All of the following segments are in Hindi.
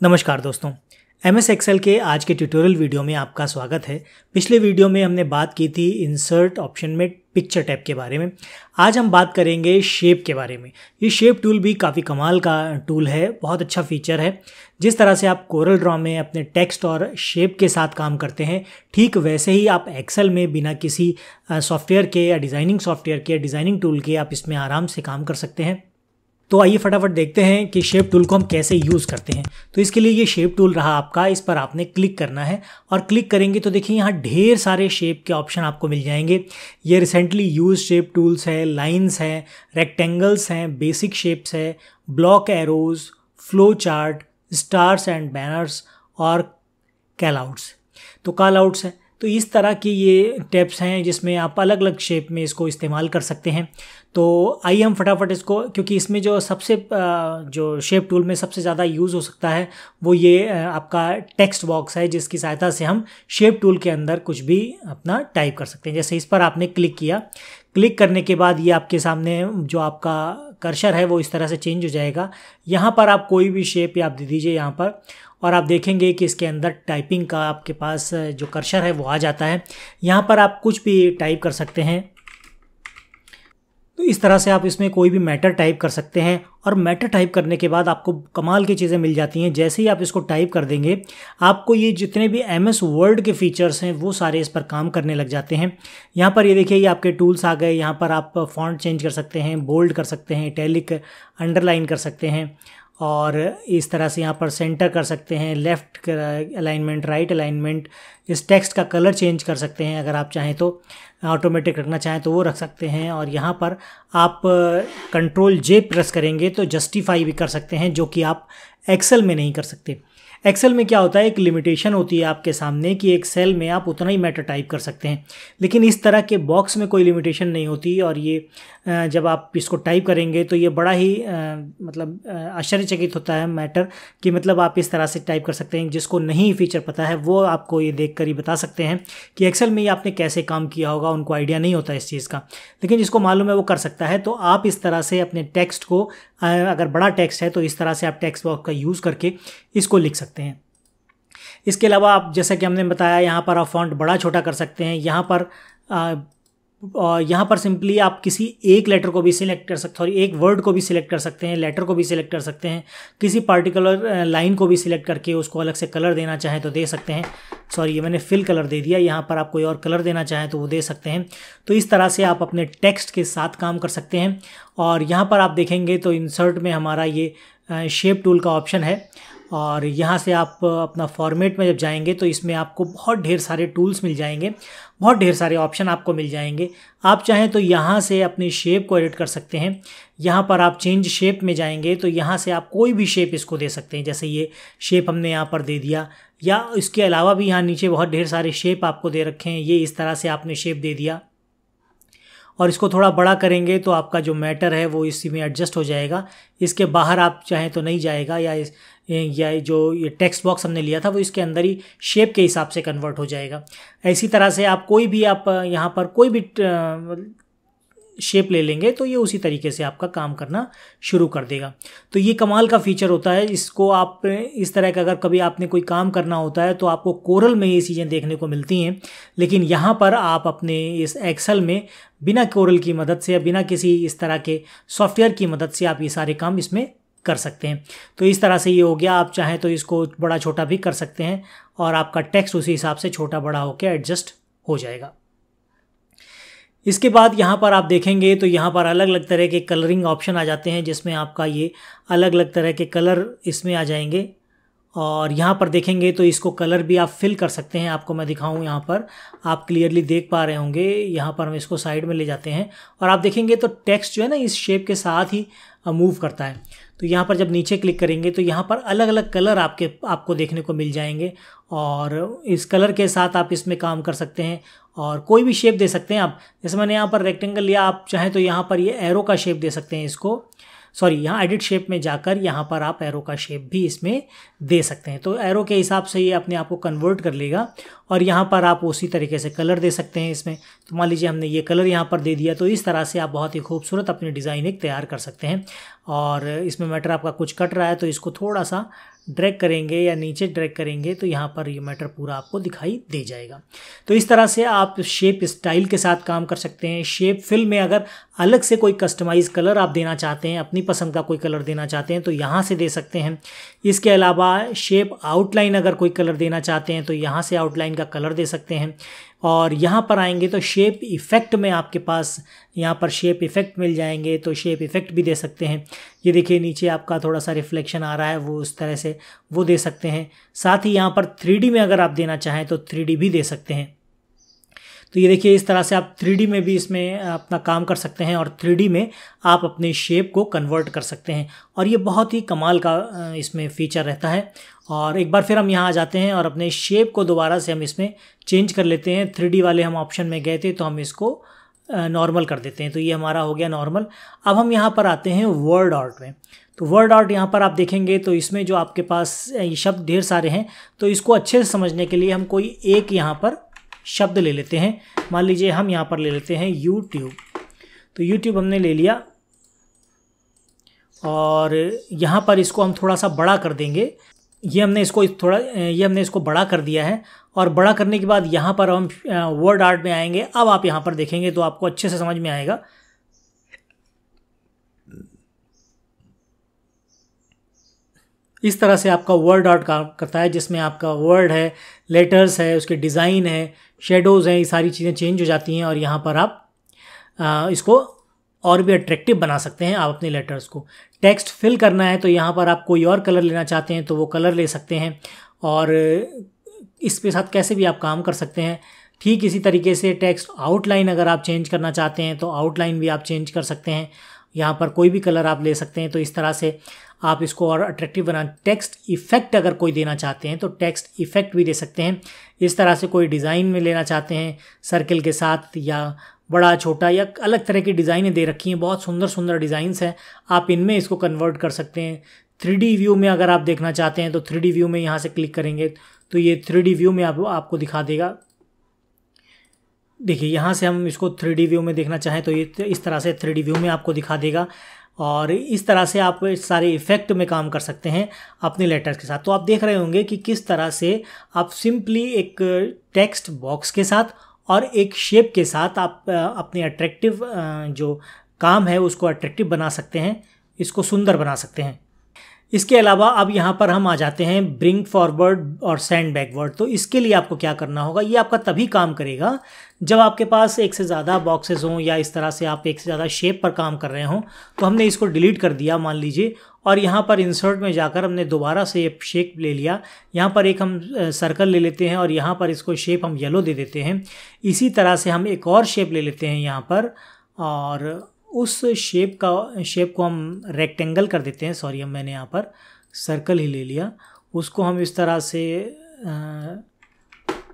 नमस्कार दोस्तों, MS एक्सेल के आज के ट्यूटोरियल वीडियो में आपका स्वागत है। पिछले वीडियो में हमने बात की थी इंसर्ट ऑप्शन में पिक्चर टैब के बारे में। आज हम बात करेंगे शेप के बारे में। ये शेप टूल भी काफ़ी कमाल का टूल है, बहुत अच्छा फीचर है। जिस तरह से आप कोरल ड्रॉ में अपने टेक्स्ट और शेप के साथ काम करते हैं, ठीक वैसे ही आप एक्सेल में बिना किसी सॉफ्टवेयर के या डिज़ाइनिंग सॉफ्टवेयर के या डिज़ाइनिंग टूल के आप इसमें आराम से काम कर सकते हैं। तो आइए फटाफट देखते हैं कि शेप टूल को हम कैसे यूज़ करते हैं। तो इसके लिए ये शेप टूल रहा आपका, इस पर आपने क्लिक करना है और क्लिक करेंगे तो देखिए यहाँ ढेर सारे शेप के ऑप्शन आपको मिल जाएंगे। ये रिसेंटली यूज शेप टूल्स है, लाइंस हैं, रेक्टेंगल्स हैं, बेसिक शेप्स है, block arrows, flow chart, stars and banners और कैलआउट्स। तो कॉलआउट्स हैं। तो इस तरह की ये टैब्स हैं जिसमें आप अलग अलग शेप में इसको इस्तेमाल कर सकते हैं। तो आइए हम फटाफट इसको, क्योंकि इसमें जो जो शेप टूल में सबसे ज़्यादा यूज़ हो सकता है वो ये आपका टेक्स्ट बॉक्स है, जिसकी सहायता से हम शेप टूल के अंदर कुछ भी अपना टाइप कर सकते हैं। जैसे इस पर आपने क्लिक किया, क्लिक करने के बाद ये आपके सामने जो आपका कर्सर है वो इस तरह से चेंज हो जाएगा। यहाँ पर आप कोई भी शेप आप दे दीजिए यहाँ पर, और आप देखेंगे कि इसके अंदर टाइपिंग का आपके पास जो कर्सर है वो आ जाता है। यहाँ पर आप कुछ भी टाइप कर सकते हैं। तो इस तरह से आप इसमें कोई भी मैटर टाइप कर सकते हैं, और मैटर टाइप करने के बाद आपको कमाल की चीज़ें मिल जाती हैं। जैसे ही आप इसको टाइप कर देंगे, आपको ये जितने भी MS वर्ड के फीचर्स हैं वो सारे इस पर काम करने लग जाते हैं। यहाँ पर ये देखिए, ये आपके टूल्स आ गए। यहाँ पर आप फॉन्ट चेंज कर सकते हैं, बोल्ड कर सकते हैं, इटैलिक, अंडरलाइन कर सकते हैं, और इस तरह से यहाँ पर सेंटर कर सकते हैं, लेफ़्ट अलाइनमेंट, राइट अलाइनमेंट। इस टेक्स्ट का कलर चेंज कर सकते हैं, अगर आप चाहें तो ऑटोमेटिक रखना चाहें तो वो रख सकते हैं। और यहाँ पर आप Ctrl+J प्रेस करेंगे तो जस्टिफाई भी कर सकते हैं, जो कि आप एक्सेल में नहीं कर सकते। एक्सेल में क्या होता है, एक लिमिटेशन होती है आपके सामने कि एक सेल में आप उतना ही मैटर टाइप कर सकते हैं, लेकिन इस तरह के बॉक्स में कोई लिमिटेशन नहीं होती। और ये जब आप इसको टाइप करेंगे तो ये बड़ा ही आश्चर्यचकित होता है मैटर, कि मतलब आप इस तरह से टाइप कर सकते हैं। जिसको नहीं फीचर पता है वो आपको ये देख कर ही बता सकते हैं कि एक्सेल में ये आपने कैसे काम किया होगा, उनको आइडिया नहीं होता इस चीज़ का, लेकिन जिसको मालूम है वो कर सकता है। तो आप इस तरह से अपने टेक्स्ट को, अगर बड़ा टेक्स्ट है तो इस तरह से आप टेक्स्ट बॉक्स का यूज़ करके इसको लिख सकते हैं। इसके अलावा आप, जैसा कि हमने बताया, यहाँ पर आप फॉन्ट बड़ा छोटा कर सकते हैं। यहाँ पर सिंपली आप किसी एक लेटर को भी सिलेक्ट कर सकते हैं, एक वर्ड को भी सिलेक्ट कर सकते हैं, लेटर को भी सिलेक्ट कर सकते हैं, किसी पार्टिकुलर लाइन को भी सिलेक्ट करके उसको अलग से कलर देना चाहें तो दे सकते हैं। सॉरी, ये मैंने फिल कलर दे दिया। यहाँ पर आप कोई और कलर देना चाहें तो वो दे सकते हैं। तो इस तरह से आप अपने टेक्स्ट के साथ काम कर सकते हैं। और यहाँ पर आप देखेंगे तो इंसर्ट में हमारा ये शेप टूल का ऑप्शन है, और यहाँ से आप अपना फॉर्मेट में जब जाएंगे तो इसमें आपको बहुत ढेर सारे टूल्स मिल जाएंगे, बहुत ढेर सारे ऑप्शन आपको मिल जाएंगे। आप चाहें तो यहाँ से अपनी शेप को एडिट कर सकते हैं। यहाँ पर आप चेंज शेप में जाएंगे तो यहाँ से आप कोई भी शेप इसको दे सकते हैं। जैसे ये शेप हमने यहाँ पर दे दिया, या इसके अलावा भी यहाँ नीचे बहुत ढेर सारे शेप आपको दे रखे हैं। ये इस तरह से आपने शेप दे दिया, और इसको थोड़ा बड़ा करेंगे तो आपका जो मैटर है वो इसी में एडजस्ट हो जाएगा। इसके बाहर आप चाहें तो नहीं जाएगा, या जो ये टेक्स्ट बॉक्स हमने लिया था वो इसके अंदर ही शेप के हिसाब से कन्वर्ट हो जाएगा। इसी तरह से आप कोई भी, आप यहाँ पर कोई भी शेप ले लेंगे तो ये उसी तरीके से आपका काम करना शुरू कर देगा। तो ये कमाल का फीचर होता है। इसको आप इस तरह का, अगर कभी आपने कोई काम करना होता है तो आपको कोरल में ये चीज़ें देखने को मिलती हैं, लेकिन यहाँ पर आप अपने इस एक्सेल में बिना कोरल की मदद से या बिना किसी इस तरह के सॉफ्टवेयर की मदद से आप ये सारे काम इसमें कर सकते हैं। तो इस तरह से ये हो गया। आप चाहें तो इसको बड़ा छोटा भी कर सकते हैं, और आपका टेक्स्ट उसी हिसाब से छोटा बड़ा होकर एडजस्ट हो जाएगा। इसके बाद यहाँ पर आप देखेंगे तो यहाँ पर अलग अलग तरह के कलरिंग ऑप्शन आ जाते हैं, जिसमें आपका ये अलग अलग तरह के कलर इसमें आ जाएंगे। और यहाँ पर देखेंगे तो इसको कलर भी आप फिल कर सकते हैं। आपको मैं दिखाऊं, यहाँ पर आप क्लियरली देख पा रहे होंगे। यहाँ पर हम इसको साइड में ले जाते हैं, और आप देखेंगे तो टेक्स्ट जो है ना इस शेप के साथ ही मूव करता है। तो यहाँ पर जब नीचे क्लिक करेंगे तो यहाँ पर अलग अलग कलर आपको देखने को मिल जाएंगे, और इस कलर के साथ आप इसमें काम कर सकते हैं और कोई भी शेप दे सकते हैं आप। जैसे मैंने यहाँ पर रेक्टेंगल लिया, आप चाहें तो यहाँ पर ये एरो का शेप दे सकते हैं इसको। सॉरी, यहाँ एडिट शेप में जाकर यहाँ पर आप एरो का शेप भी इसमें दे सकते हैं। तो एरो के हिसाब से ये अपने आप को कन्वर्ट कर लेगा, और यहाँ पर आप उसी तरीके से कलर दे सकते हैं इसमें। तो मान लीजिए हमने ये कलर यहाँ पर दे दिया, तो इस तरह से आप बहुत ही खूबसूरत अपनी डिज़ाइन एक तैयार कर सकते हैं। और इसमें मैटर आपका कुछ कट रहा है तो इसको थोड़ा सा ड्रैग करेंगे या नीचे ड्रैग करेंगे तो यहाँ पर ये मैटर पूरा आपको दिखाई दे जाएगा। तो इस तरह से आप शेप स्टाइल के साथ काम कर सकते हैं। शेप फिल में अगर अलग से कोई कस्टमाइज कलर आप देना चाहते हैं, अपनी पसंद का कोई कलर देना चाहते हैं तो यहाँ से दे सकते हैं। इसके अलावा शेप आउटलाइन अगर कोई कलर देना चाहते हैं तो यहाँ से आउटलाइन का कलर दे सकते हैं। और यहाँ पर आएंगे तो शेप इफ़ेक्ट में आपके पास यहाँ पर शेप इफ़ेक्ट मिल जाएंगे, तो शेप इफ़ेक्ट भी दे सकते हैं। ये देखिए नीचे आपका थोड़ा सा रिफ्लेक्शन आ रहा है, वो उस तरह से वो दे सकते हैं। साथ ही यहाँ पर 3D में अगर आप देना चाहें तो 3D भी दे सकते हैं। तो ये देखिए इस तरह से आप 3D में भी इसमें अपना काम कर सकते हैं और 3D में आप अपने शेप को कन्वर्ट कर सकते हैं और ये बहुत ही कमाल का इसमें फ़ीचर रहता है। और एक बार फिर हम यहाँ आ जाते हैं और अपने शेप को दोबारा से हम इसमें चेंज कर लेते हैं। 3D वाले हम ऑप्शन में गए थे तो हम इसको नॉर्मल कर देते हैं, तो ये हमारा हो गया नॉर्मल। अब हम यहाँ पर आते हैं वर्ड आर्ट में। तो वर्ड आर्ट यहाँ पर आप देखेंगे तो इसमें जो आपके पास शब्द ढेर सारे हैं, तो इसको अच्छे से समझने के लिए हम कोई एक यहाँ पर शब्द ले लेते हैं। मान लीजिए हम यहाँ पर ले लेते हैं यूट्यूब। तो यूट्यूब हमने ले लिया और यहाँ पर इसको हम थोड़ा सा बड़ा कर देंगे। ये हमने इसको बड़ा कर दिया है और बड़ा करने के बाद यहाँ पर हम वर्ड आर्ट में आएंगे। अब आप यहाँ पर देखेंगे तो आपको अच्छे से समझ में आएगा। इस तरह से आपका वर्ड आर्ट काम करता है, जिसमें आपका वर्ड है, लेटर्स है, उसके डिज़ाइन है, शेडोज़ हैं, ये सारी चीज़ें चेंज हो जाती हैं और यहाँ पर आप इसको और भी अट्रैक्टिव बना सकते हैं। आप अपने लेटर्स को टेक्स्ट फिल करना है तो यहाँ पर आप कोई और कलर लेना चाहते हैं तो वो कलर ले सकते हैं और इसके साथ कैसे भी आप काम कर सकते हैं। ठीक इसी तरीके से टेक्स्ट आउटलाइन अगर आप चेंज करना चाहते हैं तो आउटलाइन भी आप चेंज कर सकते हैं। यहाँ पर कोई भी कलर आप ले सकते हैं। तो इस तरह से आप इसको और अट्रैक्टिव बना। टेक्स्ट इफ़ेक्ट अगर कोई देना चाहते हैं तो टेक्स्ट इफ़ेक्ट भी दे सकते हैं। इस तरह से कोई डिज़ाइन में लेना चाहते हैं सर्कल के साथ या बड़ा छोटा या अलग तरह की डिज़ाइनें दे रखी हैं, बहुत सुंदर सुंदर डिज़ाइंस हैं, आप इनमें इसको कन्वर्ट कर सकते हैं। 3D व्यू में अगर आप देखना चाहते हैं तो 3D व्यू में यहाँ से क्लिक करेंगे तो ये 3D व्यू में आपको दिखा देगा। देखिए यहाँ से हम इसको 3D व्यू में देखना चाहें तो ये इस तरह से 3D व्यू में आपको दिखा देगा और इस तरह से आप सारे इफ़ेक्ट में काम कर सकते हैं अपने लेटर्स के साथ। तो आप देख रहे होंगे कि किस तरह से आप सिंपली एक टेक्स्ट बॉक्स के साथ और एक शेप के साथ आप अपने अट्रैक्टिव जो काम है उसको अट्रैक्टिव बना सकते हैं, इसको सुंदर बना सकते हैं। इसके अलावा अब यहाँ पर हम आ जाते हैं ब्रिंग फॉरवर्ड और सेंड बैकवर्ड। तो इसके लिए आपको क्या करना होगा, ये आपका तभी काम करेगा जब आपके पास एक से ज़्यादा बॉक्सेस हों या इस तरह से आप एक से ज़्यादा शेप पर काम कर रहे हों। तो हमने इसको डिलीट कर दिया मान लीजिए और यहाँ पर इंसर्ट में जाकर हमने दोबारा से ये शेप ले लिया। यहाँ पर एक हम सर्कल ले लेते हैं और यहाँ पर इसको शेप हम येलो दे देते हैं। इसी तरह से हम एक और शेप ले लेते हैं यहाँ पर और उस शेप को हम रेक्टेंगल कर देते हैं। सॉरी, अब मैंने यहाँ पर सर्कल ही ले लिया, उसको हम इस तरह से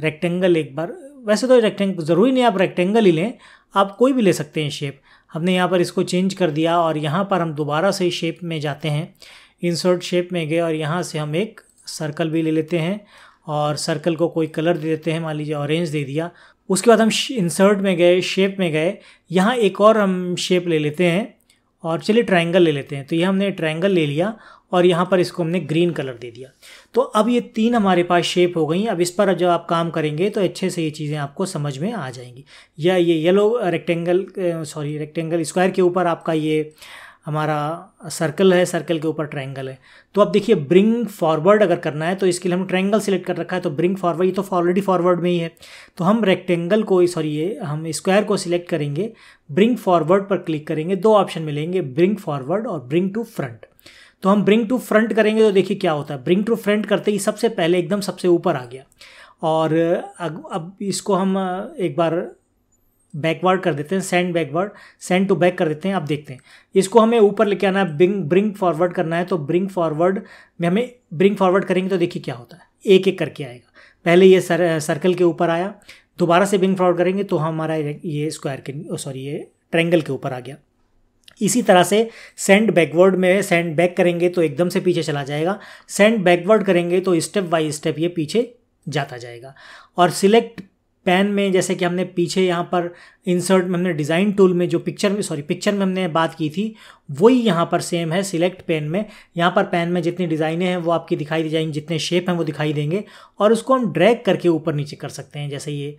रेक्टेंगल एक बार, वैसे तो रेक्टेंगल ज़रूरी नहीं आप रेक्टेंगल ही लें, आप कोई भी ले सकते हैं शेप। हमने यहाँ पर इसको चेंज कर दिया और यहाँ पर हम दोबारा से शेप में जाते हैं, इंसर्ट शेप में गए और यहाँ से हम एक सर्कल भी ले लेते हैं और सर्कल को कोई कलर दे देते हैं, मान लीजिए ऑरेंज दे दिया। उसके बाद हम इंसर्ट में गए, शेप में गए, यहाँ एक और हम शेप ले लेते हैं और चलिए ट्रायंगल ले लेते हैं। तो ये हमने ट्रायंगल ले लिया और यहाँ पर इसको हमने ग्रीन कलर दे दिया। तो अब ये 3 हमारे पास शेप हो गई। अब इस पर जब आप काम करेंगे तो अच्छे से ये चीज़ें आपको समझ में आ जाएंगी। या ये येलो रेक्टेंगल स्क्वायर के ऊपर आपका ये हमारा सर्कल है, सर्कल के ऊपर ट्रायंगल है। तो अब देखिए ब्रिंग फॉरवर्ड अगर करना है तो इसके लिए हम ट्रायंगल सिलेक्ट कर रखा है, तो ब्रिंग फॉरवर्ड, ये तो ऑलरेडी फॉरवर्ड में ही है। तो हम रेक्टेंगल को हम स्क्वायर को सिलेक्ट करेंगे, ब्रिंग फॉरवर्ड पर क्लिक करेंगे, 2 ऑप्शन मिलेंगे, ब्रिंग फॉरवर्ड और ब्रिंग टू फ्रंट। तो हम ब्रिंग टू फ्रंट करेंगे तो देखिए क्या होता है, ब्रिंग टू फ्रंट करते ही सबसे पहले एकदम सबसे ऊपर आ गया। और अब इसको हम एक बार बैकवर्ड कर देते हैं, सेंड टू बैक कर देते हैं। अब देखते हैं इसको हमें ऊपर लेके आना है, ब्रिंग फॉरवर्ड करना है। तो ब्रिंग फॉरवर्ड में हमें ब्रिंग फॉरवर्ड करेंगे तो देखिए क्या होता है, एक एक करके आएगा। पहले ये सर्कल के ऊपर आया, दोबारा से ब्रिंग फॉरवर्ड करेंगे तो हमारा ये ये ट्रायंगल के ऊपर आ गया। इसी तरह से सेंड बैकवर्ड में सेंड बैक करेंगे तो एकदम से पीछे चला जाएगा, सेंड बैकवर्ड करेंगे तो स्टेप बाय स्टेप ये पीछे जाता जाएगा। और सिलेक्ट पेन में जैसे कि हमने पीछे यहाँ पर इंसर्ट में हमने डिज़ाइन टूल में जो पिक्चर में हमने बात की थी वही यहाँ पर सेम है सिलेक्ट पेन में। यहाँ पर पेन में जितनी डिज़ाइनें हैं वो आपकी दिखाई दी जाएंगी, जितने शेप हैं वो दिखाई देंगे और उसको हम ड्रैग करके ऊपर नीचे कर सकते हैं। जैसे ये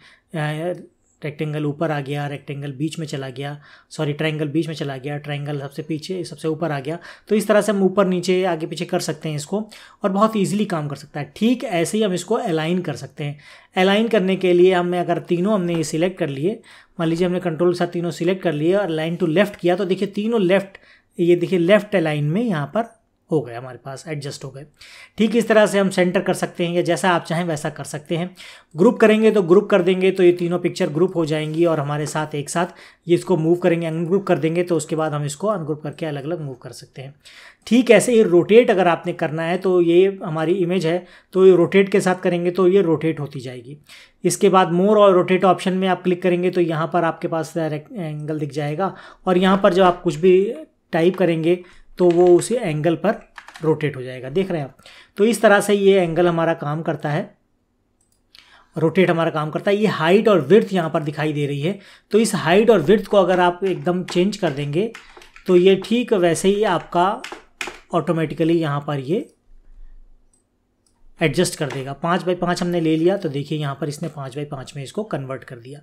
रेक्टेंगल ऊपर आ गया, रेक्टेंगल बीच में चला गया, ट्रायंगल बीच में चला गया, ट्रायंगल सबसे ऊपर आ गया। तो इस तरह से हम ऊपर नीचे आगे पीछे कर सकते हैं इसको और बहुत ईजिली काम कर सकता है। ठीक ऐसे ही हम इसको अलाइन कर सकते हैं। अलाइन करने के लिए अगर तीनों हमने ये सिलेक्ट कर लिए, मान लीजिए हमने कंट्रोल के साथ तीनों सिलेक्ट कर लिए और अलाइन टू लेफ्ट किया तो देखिए तीनों लेफ्ट अलाइन में यहाँ पर हो गए, हमारे पास एडजस्ट हो गए। ठीक इस तरह से हम सेंटर कर सकते हैं या जैसा आप चाहें वैसा कर सकते हैं। ग्रुप करेंगे तो ग्रुप कर देंगे तो ये तीनों पिक्चर ग्रुप हो जाएंगी और हमारे साथ एक साथ ये इसको मूव करेंगे। अनग्रुप कर देंगे तो उसके बाद हम इसको अनग्रुप करके अलग अलग मूव कर सकते हैं। ठीक ऐसे ही रोटेट अगर आपने करना है तो ये हमारी इमेज है तो ये रोटेट के साथ करेंगे तो ये रोटेट होती जाएगी। इसके बाद मोर और रोटेट ऑप्शन में आप क्लिक करेंगे तो यहाँ पर आपके पास एंगल दिख जाएगा और यहाँ पर जब आप कुछ भी टाइप करेंगे तो वो उसी एंगल पर रोटेट हो जाएगा। देख रहे हैं आप। तो इस तरह से ये एंगल हमारा काम करता है, रोटेट हमारा काम करता है। ये हाइट और विड्थ यहाँ पर दिखाई दे रही है तो इस हाइट और विड्थ को अगर आप एकदम चेंज कर देंगे तो ये ठीक वैसे ही आपका ऑटोमेटिकली यहाँ पर ये एडजस्ट कर देगा। 5x5 हमने ले लिया तो देखिए यहाँ पर इसने 5x5 में इसको कन्वर्ट कर दिया।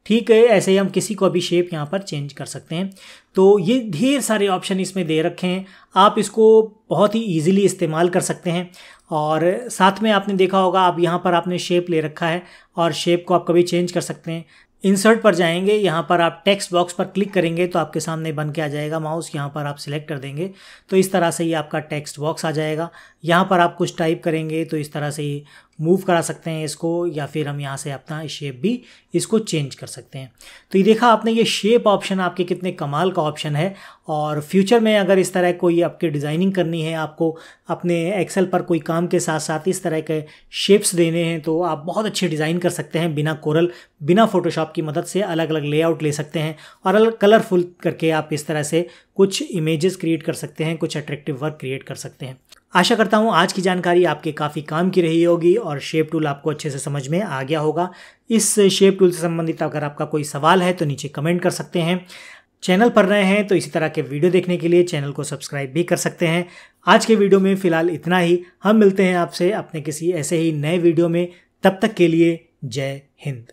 ठीक है, ऐसे ही हम किसी को भी शेप यहाँ पर चेंज कर सकते हैं। तो ये ढेर सारे ऑप्शन इसमें दे रखे हैं, आप इसको बहुत ही ईजिली इस्तेमाल कर सकते हैं। और साथ में आपने देखा होगा आप यहाँ पर आपने शेप ले रखा है और शेप को आप कभी चेंज कर सकते हैं। इंसर्ट पर जाएंगे, यहाँ पर आप टेक्स्ट बॉक्स पर क्लिक करेंगे तो आपके सामने बन के आ जाएगा माउस, यहाँ पर आप सिलेक्ट कर देंगे तो इस तरह से ये आपका टेक्स्ट बॉक्स आ जाएगा। यहाँ पर आप कुछ टाइप करेंगे तो इस तरह से ये मूव करा सकते हैं इसको या फिर हम यहाँ से अपना शेप भी इसको चेंज कर सकते हैं। तो ये देखा आपने, ये शेप ऑप्शन आपके कितने कमाल का ऑप्शन है। और फ्यूचर में अगर इस तरह कोई आपके डिज़ाइनिंग करनी है, आपको अपने एक्सेल पर कोई काम के साथ साथ इस तरह के शेप्स देने हैं तो आप बहुत अच्छे डिज़ाइन कर सकते हैं। बिना फोटोशॉप की मदद से अलग अलग लेआउट ले सकते हैं और अलग कलरफुल करके आप इस तरह से कुछ इमेजेस क्रिएट कर सकते हैं, कुछ अट्रैक्टिव वर्क क्रिएट कर सकते हैं। आशा करता हूँ आज की जानकारी आपके काफ़ी काम की रही होगी और शेप टूल आपको अच्छे से समझ में आ गया होगा। इस शेप टूल से संबंधित अगर आपका कोई सवाल है तो नीचे कमेंट कर सकते हैं। चैनल पर नए हैं तो इसी तरह के वीडियो देखने के लिए चैनल को सब्सक्राइब भी कर सकते हैं। आज के वीडियो में फ़िलहाल इतना ही। हम मिलते हैं आपसे अपने किसी ऐसे ही नए वीडियो में। तब तक के लिए जय हिंद।